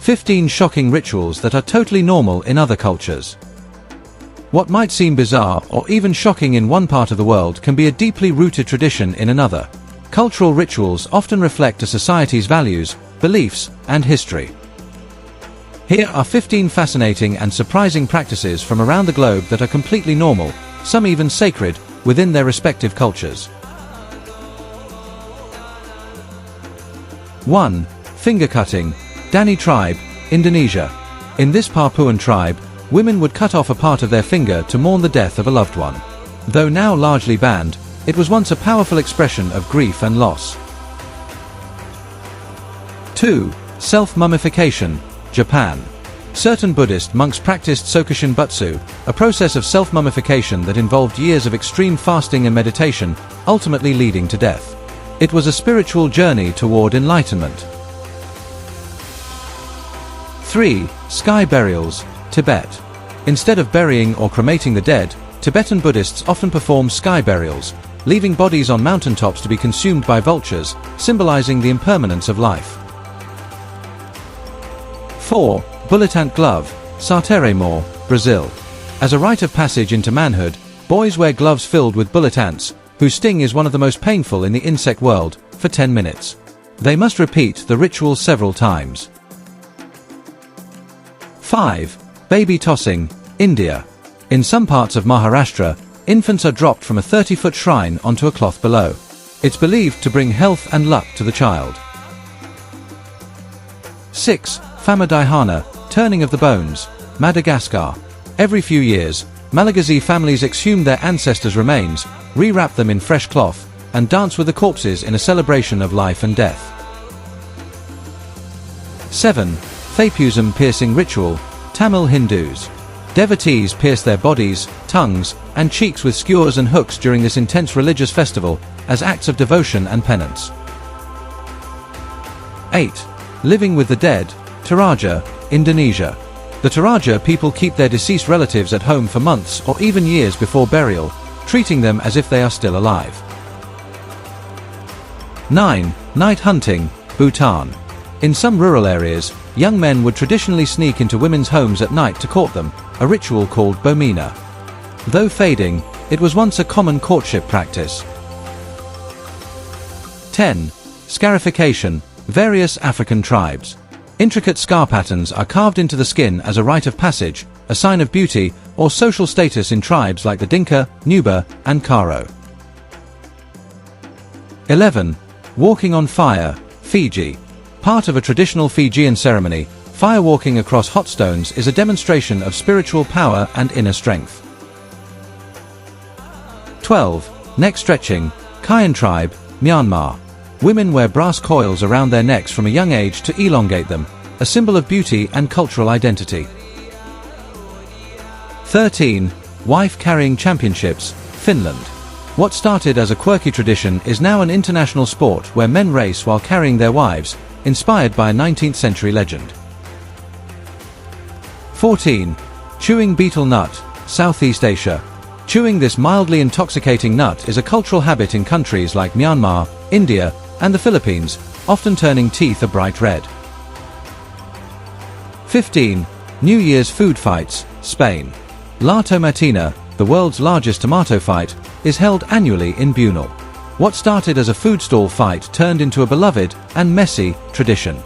15 shocking rituals that are totally normal in other cultures. What might seem bizarre or even shocking in one part of the world can be a deeply rooted tradition in another. Cultural rituals often reflect a society's values, beliefs, and history. Here are 15 fascinating and surprising practices from around the globe that are completely normal, some even sacred, within their respective cultures. 1. Finger cutting. Dani tribe, Indonesia. In this Papuan tribe, women would cut off a part of their finger to mourn the death of a loved one. Though now largely banned, it was once a powerful expression of grief and loss. 2. Self-mummification, Japan. Certain Buddhist monks practiced Sokushin Butsu, a process of self-mummification that involved years of extreme fasting and meditation, ultimately leading to death. It was a spiritual journey toward enlightenment. 3. Sky burials, Tibet. Instead of burying or cremating the dead, Tibetan Buddhists often perform sky burials, leaving bodies on mountaintops to be consumed by vultures, symbolizing the impermanence of life. 4. Bullet ant glove, Sarteremor, Brazil. As a rite of passage into manhood, boys wear gloves filled with bullet ants, whose sting is one of the most painful in the insect world, for 10 minutes. They must repeat the ritual several times. 5. Baby tossing, India. In some parts of Maharashtra, infants are dropped from a 30-foot shrine onto a cloth below. It's believed to bring health and luck to the child. 6. Famadihana, turning of the bones, Madagascar. Every few years, Malagasy families exhume their ancestors' remains, rewrap them in fresh cloth, and dance with the corpses in a celebration of life and death. 7. Thaipusam piercing ritual, Tamil Hindus. Devotees pierce their bodies, tongues, and cheeks with skewers and hooks during this intense religious festival, as acts of devotion and penance. 8. Living with the dead, Toraja, Indonesia. The Toraja people keep their deceased relatives at home for months or even years before burial, treating them as if they are still alive. 9. Night hunting, Bhutan. In some rural areas, young men would traditionally sneak into women's homes at night to court them, a ritual called bomina. Though fading, it was once a common courtship practice. 10. Scarification, various African tribes. Intricate scar patterns are carved into the skin as a rite of passage, a sign of beauty or social status in tribes like the Dinka, Nuba, and Karo. 11. Walking on fire, Fiji. Part of a traditional Fijian ceremony, firewalking across hot stones is a demonstration of spiritual power and inner strength. 12. Neck stretching, Kayan tribe, Myanmar. Women wear brass coils around their necks from a young age to elongate them, a symbol of beauty and cultural identity. 13. Wife carrying championships, Finland. What started as a quirky tradition is now an international sport where men race while carrying their wives, inspired by a 19th century legend. 14. Chewing betel nut, Southeast Asia. Chewing this mildly intoxicating nut is a cultural habit in countries like Myanmar, India, and the Philippines, often turning teeth a bright red. 15. New Year's food fights, Spain. La Tomatina, the world's largest tomato fight, is held annually in Bunal. What started as a food stall fight turned into a beloved and messy tradition.